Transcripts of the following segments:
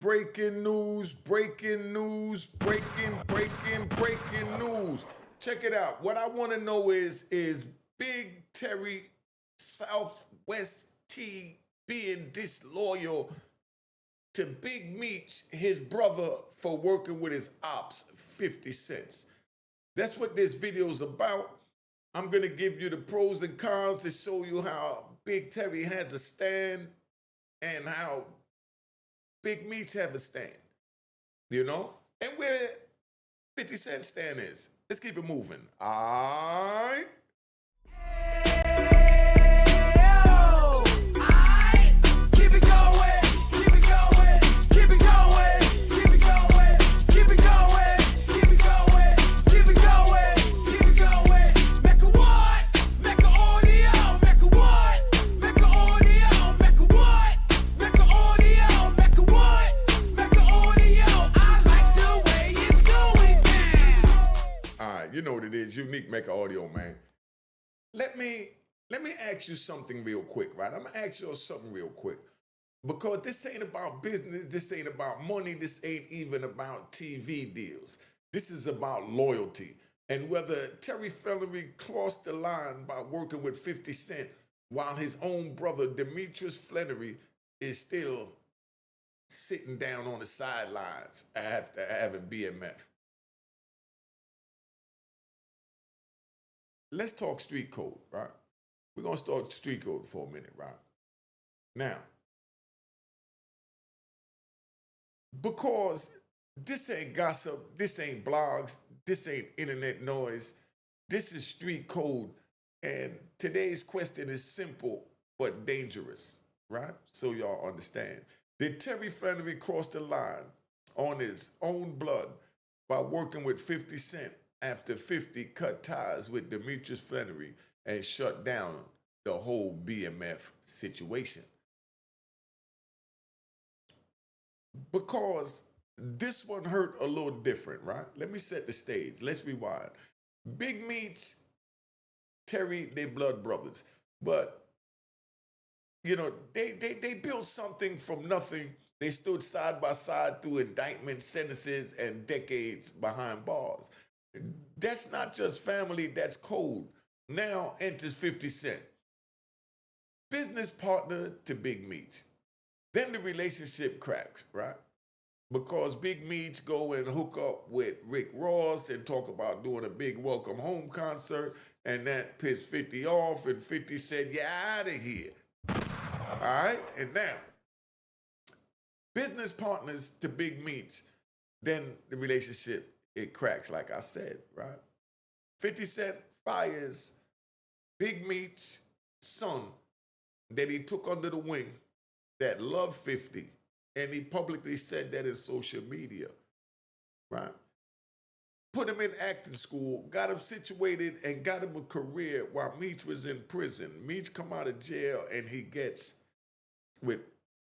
Breaking news, breaking news, breaking news. Check it out. What I want to know is Big Terry Southwest T being disloyal to Big Meech, his brother, for working with his ops, 50 cents. That's what this video is about. I'm going to give you the pros and cons to show you how Big Terry has a stand and how Big Meech have a stand, you know? And where 50 Cent stand is. Let's keep it moving. All right. You know what it is, unique Mecca audio, man. Let me ask you something real quick, right? I'm gonna ask you something real quick. Because this ain't about business, this ain't about money, this ain't even about TV deals. This is about loyalty. And whether Terry Flenory crossed the line by working with 50 Cent while his own brother Demetrius Flenory is still sitting down on the sidelines after having BMF. Let's talk street code, right? We're gonna start street code for a minute, right? Now, because this ain't gossip, this ain't blogs, this ain't internet noise, this is street code. And today's question is simple but dangerous, right? So y'all understand. Did Terry Flenory cross the line on his own blood by working with 50 Cent after 50 cut ties with Demetrius Flenory and shut down the whole BMF situation? Because this one hurt a little different, right? Let me set the stage. Let's rewind. Big Meech, Terry, they blood brothers. But, you know, they built something from nothing. They stood side by side through indictment, sentences, and decades behind bars. That's not just family, that's code. Now enters 50 Cent, business partner to Big Meech. Then the relationship cracks, right? Because Big Meech go and hook up with Rick Ross and talk about doing a big welcome home concert, and that pissed 50 off, and 50 said, "Yeah, out of here." All right? And now, business partners to Big Meech, then the relationship, it cracks, like I said, right? 50 Cent fires Big Meech's son that he took under the wing that loved 50, and he publicly said that in social media, right? Put him in acting school, got him situated, and got him a career while Meech was in prison. Meech come out of jail, and he gets with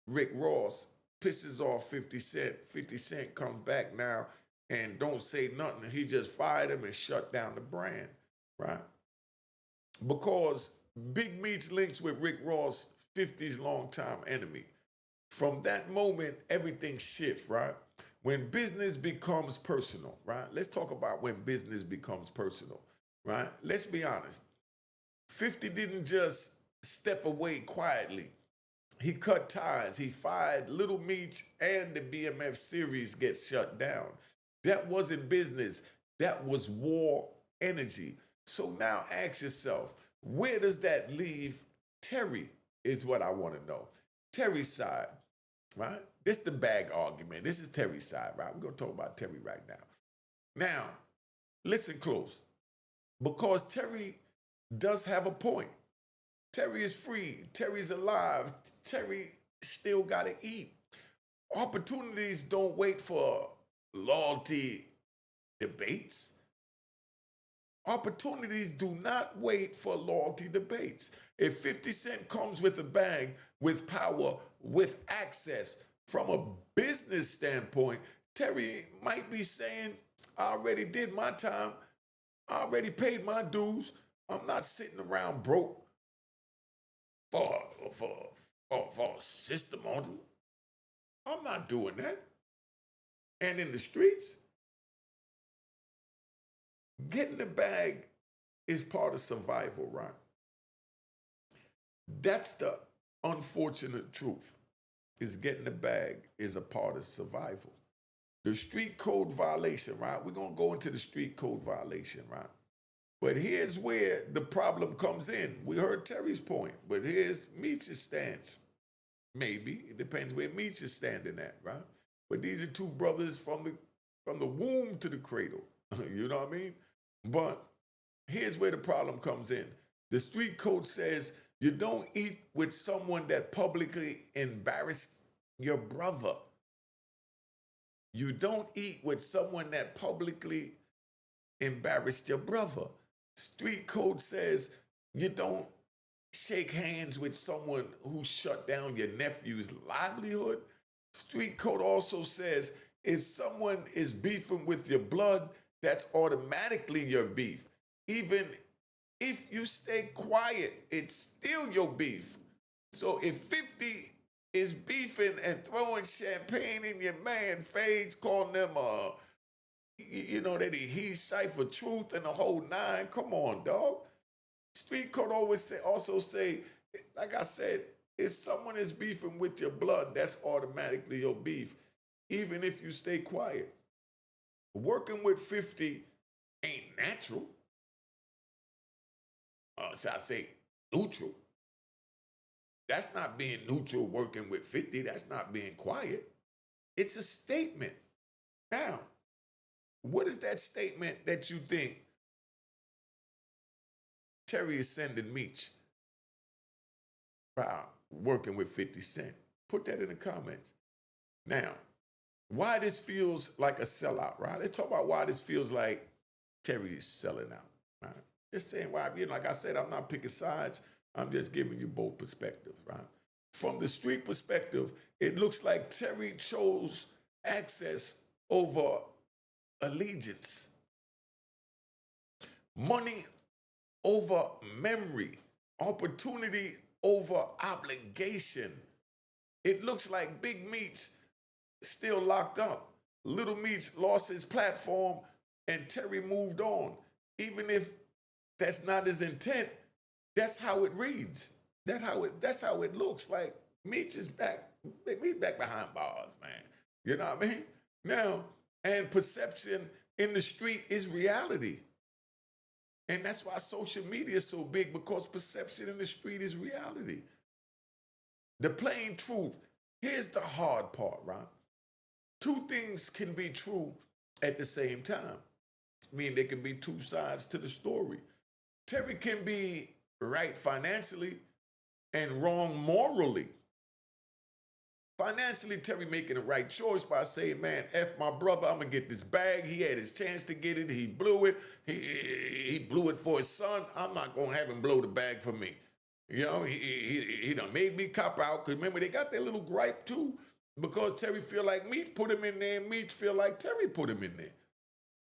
Rick Ross, pisses off 50 Cent. 50 Cent comes back now and don't say nothing. He just fired him and shut down the brand, right? Because Big Meech links with Rick Ross, 50's longtime enemy. From that moment, everything shifts, right? When business becomes personal, right? Let's talk about when business becomes personal, right? Let's be honest. 50 didn't just step away quietly. He cut ties. He fired Little Meech, and the BMF series gets shut down. That wasn't business. That was war energy. So now ask yourself, where does that leave Terry is what I want to know. Terry's side, right? This is the bag argument. This is Terry's side, right? We're going to talk about Terry right now. Now, listen close. Because Terry does have a point. Terry is free. Terry's alive. Terry still got to eat. Opportunities don't wait for loyalty debates. Opportunities do not wait for loyalty debates. If 50 Cent comes with a bag, with power, with access, from a business standpoint, Terry might be saying, "I already did my time. I already paid my dues. I'm not sitting around broke for a system model." I'm not doing that. And in the streets, getting the bag is part of survival, right? That's the unfortunate truth. Is getting the bag is a part of survival. The street code violation, right? We're gonna go into the street code violation, right? But here's where the problem comes in. We heard Terry's point, but here's Meech's stance. Maybe it depends where Meech is standing at, right? But these are two brothers from the womb to the cradle. You know what I mean? But here's where the problem comes in. The street code says you don't eat with someone that publicly embarrassed your brother. You don't eat with someone that publicly embarrassed your brother. Street code says you don't shake hands with someone who shut down your nephew's livelihood. Street code also says if someone is beefing with your blood, that's automatically your beef. Even if you stay quiet, it's still your beef. So if 50 is beefing and throwing champagne in your man face, calling them that he's cipher truth and the whole nine. Come on, dog. Street code also say, like I said, if someone is beefing with your blood, that's automatically your beef, even if you stay quiet. Working with 50 ain't natural. So I say neutral. That's not being neutral working with 50. That's not being quiet. It's a statement. Now, what is that statement that you think Terry is sending Meech about working with 50 Cent? Put that in the comments. Now, why this feels like a sellout, right? Let's talk about why this feels like Terry is selling out, right? Just saying why, like I said, I'm not picking sides. I'm just giving you both perspectives, right? From the street perspective, it looks like Terry chose access over allegiance. Money over memory. Opportunity over obligation. It looks like Big Meech still locked up. Little Meech lost his platform and Terry moved on. Even if that's not his intent, that's how it reads. That's how it looks like. Meech is back. Meech back behind bars, man. You know what I mean? Now, and perception in the street is reality. And that's why social media is so big, because perception in the street is reality. The plain truth. Here's the hard part, right? Two things can be true at the same time. I mean, there can be two sides to the story. Terry can be right financially and wrong morally. Financially, Terry making the right choice by saying, man, F my brother, I'm going to get this bag. He had his chance to get it. He blew it. He blew it for his son. I'm not going to have him blow the bag for me. You know, he done made me cop out. Because remember, they got their little gripe too, because Terry feel like Meech put him in there and Meech feel like Terry put him in there.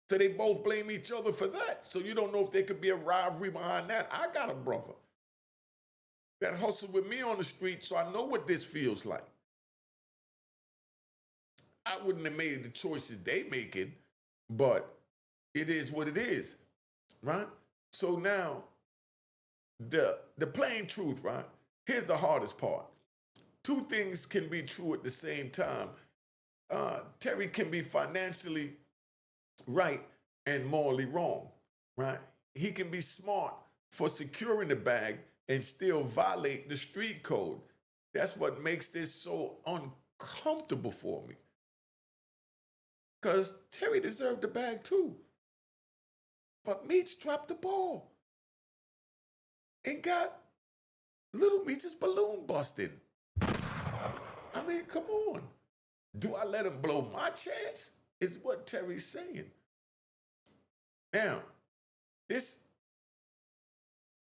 So they both blame each other for that. So you don't know if there could be a rivalry behind that. I got a brother that hustled with me on the street, so I know what this feels like. I wouldn't have made the choices they making, but it is what it is, right? So now, the plain truth, right? Here's the hardest part. Two things can be true at the same time. Terry can be financially right and morally wrong, right? He can be smart for securing the bag and still violate the street code. That's what makes this so uncomfortable for me. Because Terry deserved the bag too. But Meech dropped the ball and got Little Meech's balloon busted. I mean, come on. Do I let him blow my chance? Is what Terry's saying. Now, this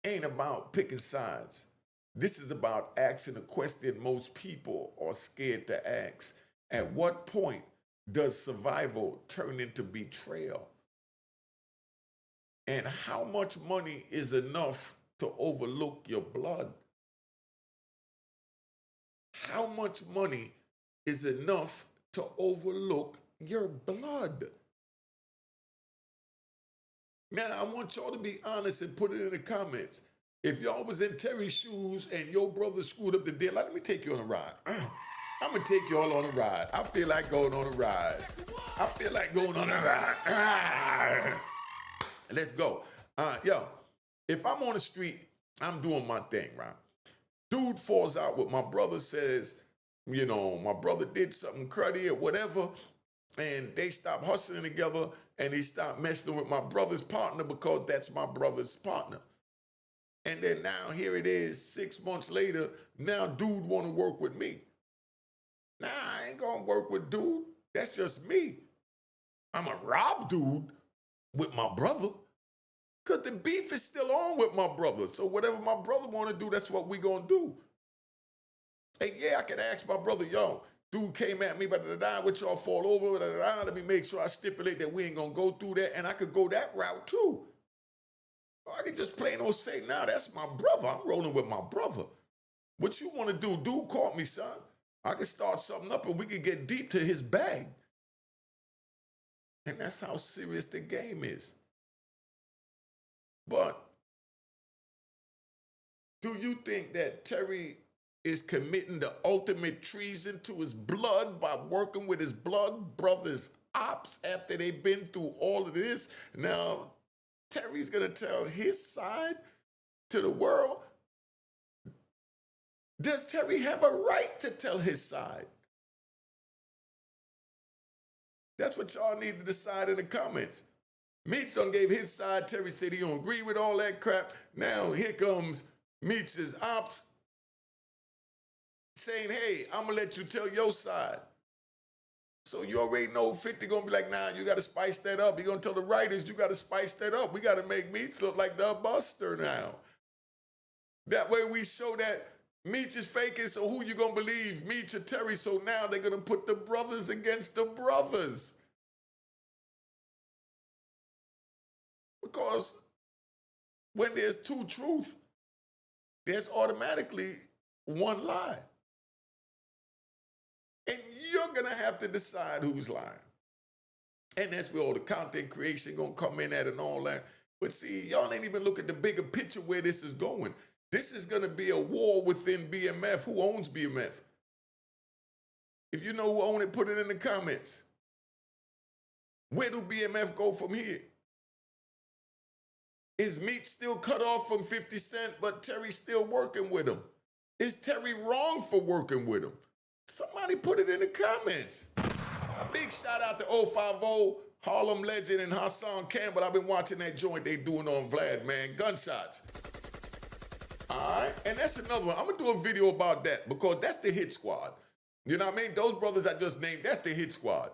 ain't about picking sides. This is about asking a question most people are scared to ask. At what point does survival turn into betrayal? And how much money is enough to overlook your blood? How much money is enough to overlook your blood. Now, I want y'all to be honest and put it in the comments. If y'all was in Terry's shoes and your brother screwed up the deal, let me take you on a ride. I'm going to take y'all on a ride. I feel like going on a ride. I feel like going on a ride. Let's go. Yo, if I'm on the street, I'm doing my thing, right? Dude falls out with my brother, says, you know, my brother did something cruddy or whatever, and they stop hustling together and he stopped messing with my brother's partner because that's my brother's partner. And then now here it is, 6 months later, now dude want to work with me. Nah, I ain't gonna work with dude. That's just me. I'm a rob dude with my brother. Because the beef is still on with my brother. So whatever my brother want to do, that's what we going to do. And yeah, I can ask my brother, yo, dude came at me, but what y'all fall over, let me make sure I stipulate that we ain't going to go through that. And I could go that route too. Or I could just plain old say, nah, that's my brother. I'm rolling with my brother. What you want to do? Dude caught me, son. I could start something up and we could get deep to his bag. And that's how serious the game is. But do you think that Terry is committing the ultimate treason to his blood by working with his blood brother's ops after they've been through all of this? Now, Terry's going to tell his side to the world. Does Terry have a right to tell his side? That's what y'all need to decide in the comments. Meech done gave his side. Terry said he don't agree with all that crap. Now here comes Meech's ops saying, hey, I'm going to let you tell your side. So you already know 50 going to be like, nah, you got to spice that up. You're going to tell the writers, you got to spice that up. We got to make Meech look like the buster now. That way we show that Meech is faking, so who you going to believe, Meech or Terry? So now they're going to put the brothers against the brothers. Because when there's two truths, there's automatically one lie. And you're going to have to decide who's lying. And that's where all the content creation going to come in at and all that. But see, y'all ain't even look at the bigger picture where this is going. This is going to be a war within BMF. Who owns BMF? If you know who owns it, put it in the comments. Where do BMF go from here? Is Meech still cut off from 50 Cent, but Terry's still working with him? Is Terry wrong for working with him? Somebody put it in the comments. Big shout out to 050, Harlem legend, and Hassan Campbell. I've been watching that joint they doing on Vlad, man. Gunshots. All right, and that's another one. I'm going to do a video about that because that's the hit squad. You know what I mean? Those brothers I just named, that's the hit squad.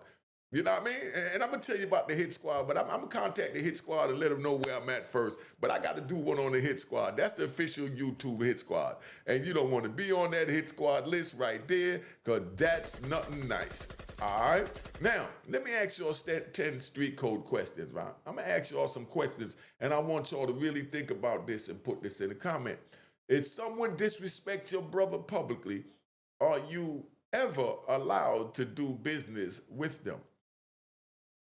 You know what I mean? And I'm going to tell you about the hit squad, but I'm going to contact the hit squad and let them know where I'm at first. But I got to do one on the hit squad. That's the official YouTube hit squad. And you don't want to be on that hit squad list right there because that's nothing nice. All right? Now, let me ask y'all 10 street code questions, right? I'm going to ask y'all some questions, and I want y'all to really think about this and put this in the comment. If someone disrespects your brother publicly, are you ever allowed to do business with them?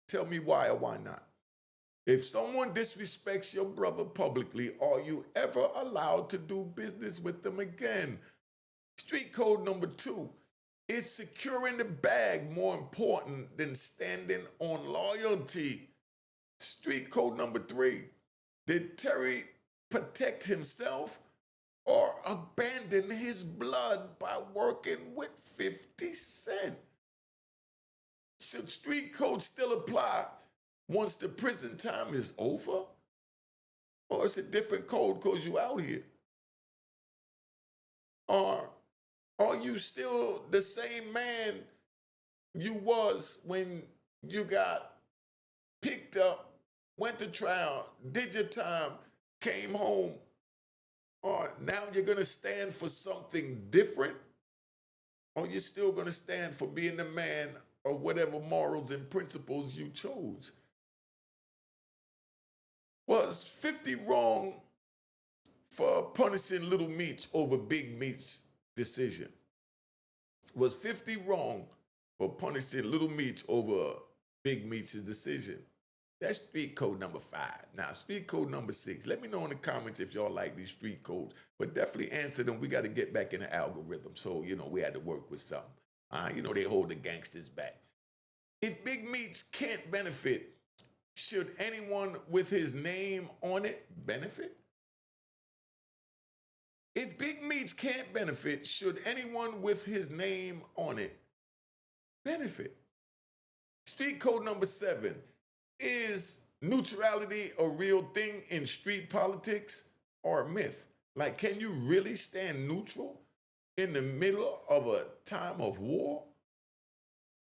Tell me why or why not. If someone disrespects your brother publicly, are you ever allowed to do business with them again? Street code number 2. Is securing the bag more important than standing on loyalty? Street code number 3. Did Terry protect himself or abandon his blood by working with 50 Cent? Should street code still apply once the prison time is over? Or is it different code because you out here? Or are you still the same man you was when you got picked up, went to trial, did your time, came home? Or now you're going to stand for something different? Or you're still going to stand for being the man or whatever morals and principles you chose? Was 50 wrong for punishing Lil Meech over Big Meech's decision? Was 50 wrong for punishing Lil Meech over Big Meech's decision? That's street code number 5. Now, street code number 6. Let me know in the comments if y'all like these street codes, but definitely answer them. We got to get back in the algorithm. So, we had to work with something. They hold the gangsters back. If Big Meech can't benefit, should anyone with his name on it benefit? If Big Meech can't benefit, should anyone with his name on it benefit? Street code number 7. Is neutrality a real thing in street politics or a myth? Like, can you really stand neutral in the middle of a time of war?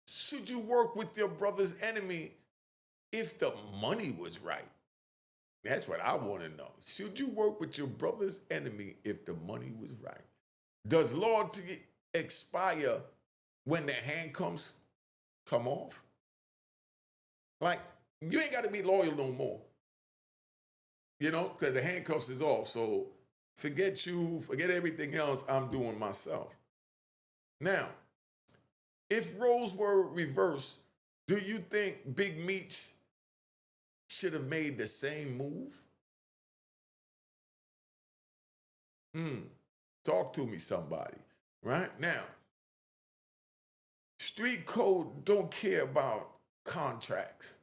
Should you work with your brother's enemy if the money was right? That's what I want to know. Should you work with your brother's enemy if the money was right? Does loyalty expire when the handcuffs come off? Like, you ain't got to be loyal no more, because the handcuffs is off. So forget you, forget everything else I'm doing myself. Now, if roles were reversed, do you think Big Meech should have made the same move? Talk to me, somebody. Right? Now, street code don't care about contracts.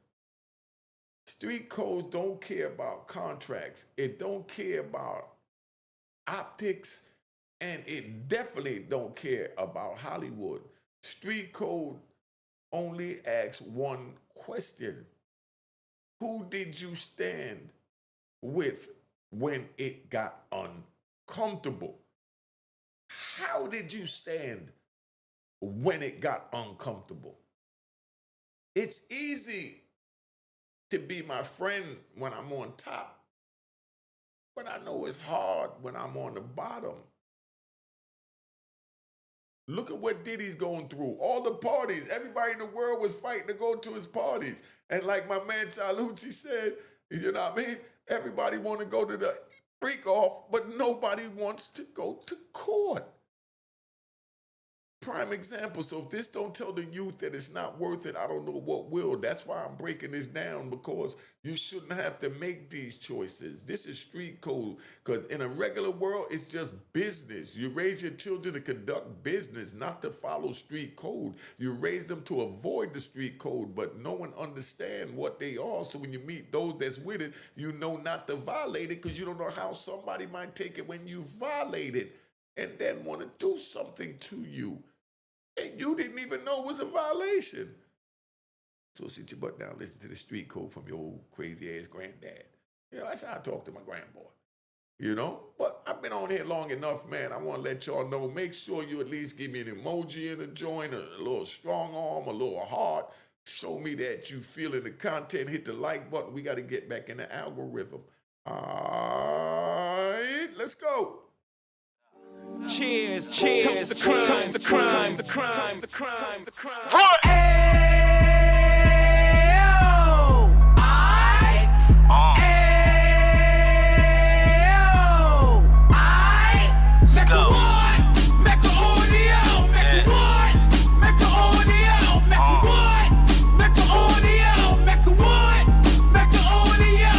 Street codes don't care about contracts. It don't care about optics, and it definitely don't care about Hollywood. Street code only asks one question. Who did you stand with when it got uncomfortable? How did you stand when it got uncomfortable? It's easy to be my friend when I'm on top, but I know it's hard when I'm on the bottom. Look at what Diddy's going through. All the parties, everybody in the world was fighting to go to his parties. And like my man Chalucci said, everybody want to go to the freak off, but nobody wants to go to court. Prime example. So if this don't tell the youth that it's not worth it, I don't know what will. That's why I'm breaking this down, because you shouldn't have to make these choices. This is street code, because in a regular world, it's just business. You raise your children to conduct business, not to follow street code. You raise them to avoid the street code, but no one understands what they are. So when you meet those that's with it, you know not to violate it, because you don't know how somebody might take it when you violate it and then want to do something to you. And you didn't even know it was a violation. So sit your butt down, listen to the street code from your old crazy-ass granddad. That's how I talk to my grandboy. But I've been on here long enough, man. I want to let y'all know, make sure you at least give me an emoji in the joint, a little strong arm, a little heart. Show me that you feeling the content. Hit the like button. We got to get back in the algorithm. All right, let's go. Cheers, cheers, toast the crime, toast the crime, the crime, the crime, the crime. Mecca audio, Mecca what? Mecca audio, Mecca what? Mecca audio, Mecca what? Mecca audio.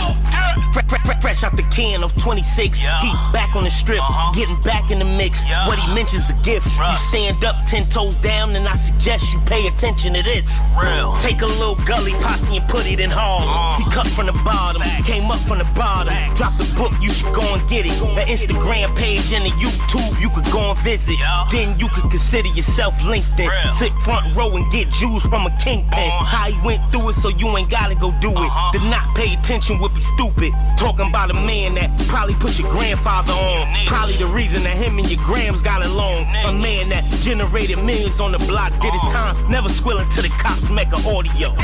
Fresh out the can of 26, yeah. He back on the strip, getting back in the mix. Yeah. What he mentions a gift. You stand up 10 toes down, and I suggest you pay attention to this. Real. Take a little gully posse and put it in Harlem. He cut from the bottom, came up from the bottom. Drop the book, you should go and get it. The Instagram page and the YouTube, you could go and visit. Then you could consider yourself LinkedIn. Sit front row and get Jews from a kingpin. How he went through it, so you ain't gotta go do it. To not pay attention would be stupid. Talking about a man that probably put your grandfather on. Probably the reason that him and your grams got along. A man that generated millions on the block, did his time, never squilling to the cops, Mecca audio.